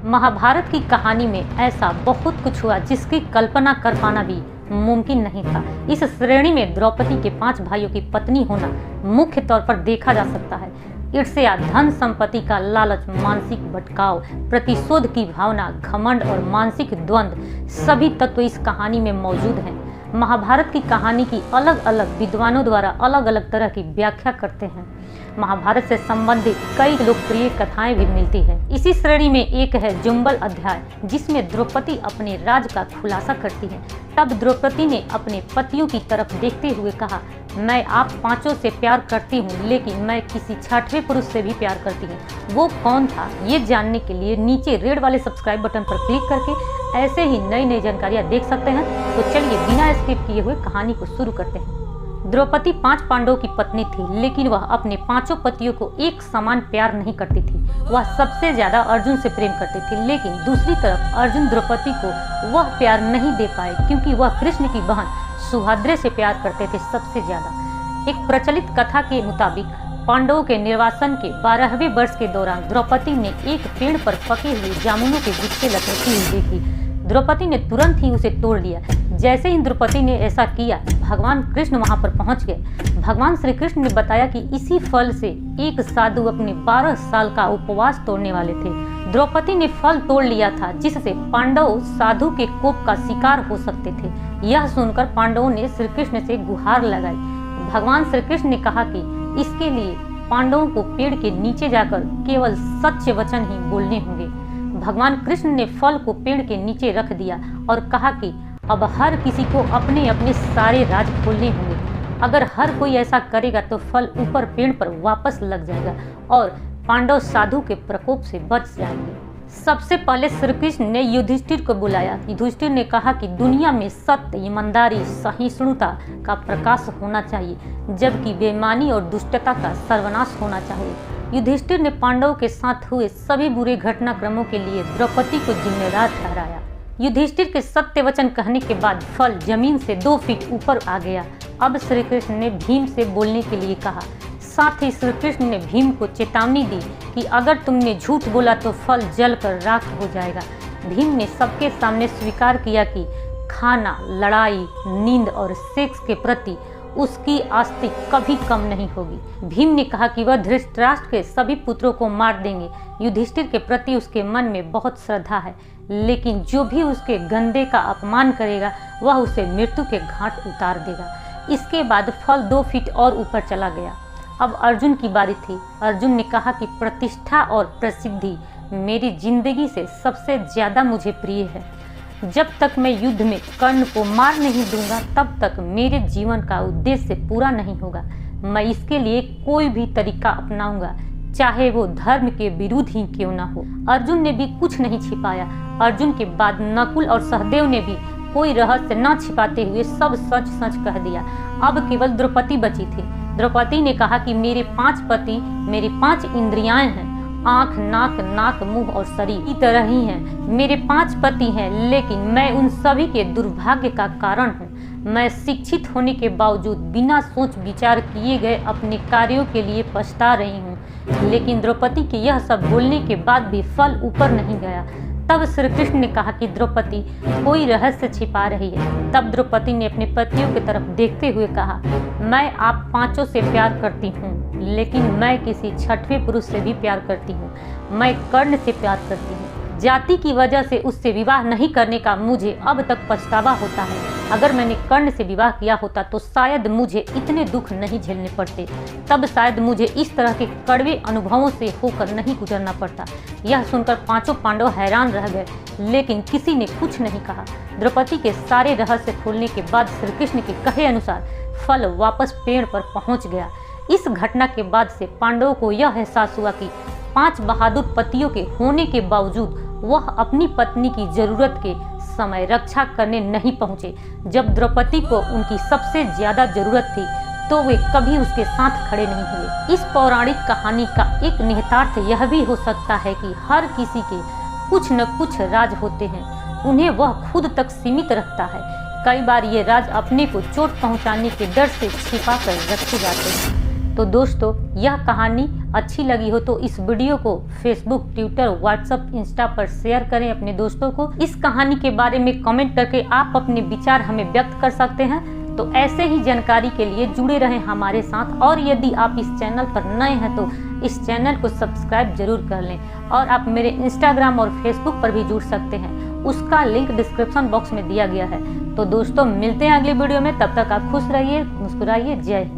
महाभारत की कहानी में ऐसा बहुत कुछ हुआ जिसकी कल्पना कर पाना भी मुमकिन नहीं था। इस श्रेणी में द्रौपदी के 5 भाइयों की पत्नी होना मुख्य तौर पर देखा जा सकता है। ईर्ष्या, धन संपत्ति का लालच, मानसिक भटकाव, प्रतिशोध की भावना, घमंड और मानसिक द्वंद्व सभी तत्व इस कहानी में मौजूद हैं। महाभारत की कहानी की अलग अलग विद्वानों द्वारा अलग अलग तरह की व्याख्या करते हैं। महाभारत से संबंधित कई लोकप्रिय कथाएं भी मिलती है। इसी श्रेणी में एक है जुम्बल अध्याय, जिसमें द्रौपदी अपने राज का खुलासा करती है। तब द्रौपदी ने अपने पतियों की तरफ देखते हुए कहा, मैं आप 5 से प्यार करती हूँ, लेकिन मैं किसी 6वें पुरुष से भी प्यार करती हूँ। वो कौन था, ये जानने के लिए नीचे रेड वाले सब्सक्राइब बटन पर क्लिक करके ऐसे ही नई नई जानकारियाँ देख सकते हैं। तो चलिए बिना स्किप किए हुए कहानी को शुरू करते हैं। द्रौपदी 5 पांडवों की पत्नी थी, लेकिन वह अपने 5 पतियों को एक समान प्यार नहीं करती थी। वह सबसे ज्यादा अर्जुन से प्रेम करती थी, लेकिन दूसरी तरफ अर्जुन द्रौपदी को वह प्यार नहीं दे पाए क्योंकि वह कृष्ण की बहन सुभद्रा से प्यार करते थे सबसे ज्यादा। एक प्रचलित कथा के मुताबिक पांडवों के निर्वासन के 12वें वर्ष के दौरान द्रौपदी ने एक पेड़ पर पके हुए जामुनों के गुच्छे लटकती हुई देखी। द्रौपदी ने तुरंत ही उसे तोड़ लिया। जैसे ही द्रौपदी ने ऐसा किया, भगवान कृष्ण वहां पर पहुंच गए। भगवान श्री कृष्ण ने बताया कि इसी फल से एक साधु अपने 12 साल का उपवास तोड़ने वाले थे। द्रौपदी ने फल तोड़ लिया था, जिससे पांडव साधु के कोप का शिकार हो सकते थे। यह सुनकर पांडवों ने श्री कृष्ण से गुहार लगाई। भगवान श्री कृष्ण ने कहा कि इसके लिए पांडवों को पेड़ के नीचे जाकर केवल सच्चे वचन ही बोलने होंगे। भगवान कृष्ण ने फल को पेड़ के नीचे रख दिया और कहा कि अब हर किसी को अपने अपने सारे राज खोलने होंगे। अगर हर कोई ऐसा करेगा तो फल ऊपर पेड़ पर वापस लग जाएगा और पांडव साधु के प्रकोप से बच जाएंगे। सबसे पहले श्री कृष्ण ने युधिष्ठिर को बुलाया। युधिष्ठिर ने कहा कि दुनिया में सत्य, ईमानदारी, सहिष्णुता का प्रकाश होना चाहिए, जबकि बेईमानी और दुष्टता का सर्वनाश होना चाहिए। युधिष्ठिर ने पांडवों के साथ हुए सभी बुरे घटनाक्रमों के लिए द्रौपदी को जिम्मेदार ठहराया। युधिष्ठिर के सत्य वचन कहने के बाद फल जमीन से 2 फीट ऊपर आ गया। अब श्री कृष्ण ने भीम से बोलने के लिए कहा। साथ ही श्री कृष्ण ने भीम को चेतावनी दी कि अगर तुमने झूठ बोला तो फल जलकर राख हो जाएगा। भीम ने सबके सामने स्वीकार किया कि खाना, लड़ाई, नींद और सेक्स के प्रति उसकी आस्ति कभी कम नहीं होगी। भीम ने कहा कि वह धृतराष्ट्र के सभी पुत्रों को मार देंगे। युधिष्ठिर के प्रति उसके मन में बहुत श्रद्धा है, लेकिन जो भी उसके गंदे का अपमान करेगा वह उसे मृत्यु के घाट उतार देगा। इसके बाद फल 2 फीट और ऊपर चला गया। अब अर्जुन की बारी थी। अर्जुन ने कहा कि प्रतिष्ठा और प्रसिद्धि मेरी जिंदगी से सबसे ज्यादा मुझे प्रिय है। जब तक मैं युद्ध में कर्ण को मार नहीं दूंगा, तब तक मेरे जीवन का उद्देश्य पूरा नहीं होगा। मैं इसके लिए कोई भी तरीका अपनाऊंगा, चाहे वो धर्म के विरुद्ध ही क्यों ना हो। अर्जुन ने भी कुछ नहीं छिपाया। अर्जुन के बाद नकुल और सहदेव ने भी कोई रहस्य न छिपाते हुए सब सच सच कह दिया। अब केवल द्रौपदी बची थी। द्रौपदी ने कहा कि मेरे 5 पति मेरी 5 इंद्रियाएं हैं, आँख, नाक, मुंह और शरीर की तरह ही हैं। मेरे 5 पति हैं, लेकिन मैं उन सभी के दुर्भाग्य का कारण हूँ। मैं शिक्षित होने के बावजूद बिना सोच विचार किए गए अपने कार्यों के लिए पछता रही हूँ। लेकिन द्रौपदी के यह सब बोलने के बाद भी फल ऊपर नहीं गया। तब श्री कृष्ण ने कहा कि द्रौपदी कोई रहस्य छिपा रही है। तब द्रौपदी ने अपने पतियों की तरफ देखते हुए कहा, मैं आप 5 से प्यार करती हूँ, लेकिन मैं किसी 6वें पुरुष से भी प्यार करती हूँ। मैं कर्ण से प्यार करती हूँ। जाति की वजह से उससे विवाह नहीं करने का मुझे अब तक पछतावा होता है। अगर मैंने कर्ण से विवाह किया होता तो शायद मुझे इतने दुख नहीं झेलने पड़ते। तब शायद मुझे इस तरह के कड़वे अनुभवों से होकर नहीं गुजरना पड़ता। यह सुनकर 5 पांडव हैरान रह गए, लेकिन किसी ने कुछ नहीं कहा। द्रौपदी के सारे रहस्य खोलने के बाद श्री कृष्ण के कहे अनुसार फल वापस पेड़ पर पहुंच गया। इस घटना के बाद से पांडवों को यह एहसास हुआ कि 5 बहादुर पतियों के होने के बावजूद वह अपनी पत्नी की जरूरत के समय रक्षा करने नहीं पहुंचे। जब द्रौपदी को उनकी सबसे ज्यादा जरूरत थी तो वे कभी उसके साथ खड़े नहीं हुए। इस पौराणिक कहानी का एक निहितार्थ यह भी हो सकता है कि हर किसी के कुछ न कुछ राज होते हैं, उन्हें वह खुद तक सीमित रखता है। कई बार ये राज अपने को चोट पहुंचाने के डर से छिपा कर रखे जाते हैं। तो दोस्तों, यह कहानी अच्छी लगी हो तो इस वीडियो को फेसबुक, ट्विटर, व्हाट्सएप, इंस्टा पर शेयर करें अपने दोस्तों को। इस कहानी के बारे में कमेंट करके आप अपने विचार हमें व्यक्त कर सकते हैं। तो ऐसे ही जानकारी के लिए जुड़े रहें हमारे साथ, और यदि आप इस चैनल पर नए हैं तो इस चैनल को सब्सक्राइब जरूर कर लें। और आप मेरे इंस्टाग्राम और फेसबुक पर भी जुड़ सकते हैं, उसका लिंक डिस्क्रिप्शन बॉक्स में दिया गया है। तो दोस्तों मिलते हैं अगली वीडियो में, तब तक आप खुश रहिए, मुस्कुराइए। जय हिंद।